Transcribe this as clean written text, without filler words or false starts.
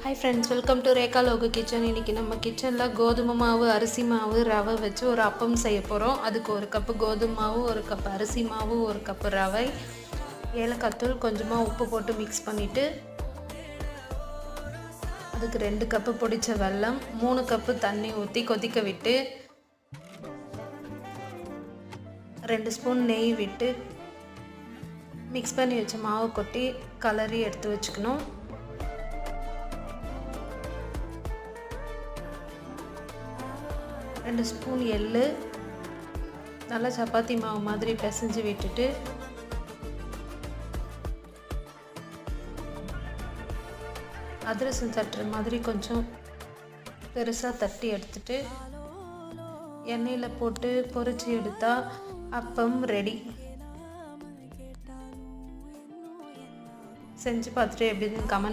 Hi friends, welcome to Rekha Logu kitchen. இன்றைக்கி நம்ம கிச்சனில் கோதுமை மாவு, அரிசி மாவு, ரவை வச்சு ஒரு அப்பம் செய்ய போகிறோம். அதுக்கு 1 கப்பு கோதுமை மாவு, 1 கப்பு அரிசி மாவு, 1 கப்பு ரவை, ஏலக்காய் தூள், கொஞ்சமாக உப்பு போட்டு மிக்ஸ் பண்ணிவிட்டு அதுக்கு 2 கப்பு பொடிச்ச வெல்லம், 3 கப்பு தண்ணி ஊற்றி கொதிக்க விட்டு 2 ஸ்பூன் நெய் விட்டு மிக்ஸ் பண்ணி வச்ச மாவு கொட்டி கலரி எடுத்து வச்சுக்கணும். ரெண்டு ஸ்பூன் எள்ளு நல்லா சப்பாத்தி மாவு மாதிரி பிசைஞ்சு விட்டுட்டு அதிரசம் தட்டுற மாதிரி கொஞ்சம் பெருசாக தட்டி எடுத்துட்டு எண்ணெயில் போட்டு பொரிச்சு எடுத்தால் அப்பம் ரெடி. செஞ்சு பார்த்துட்டு எப்படின்னு கமெண்ட்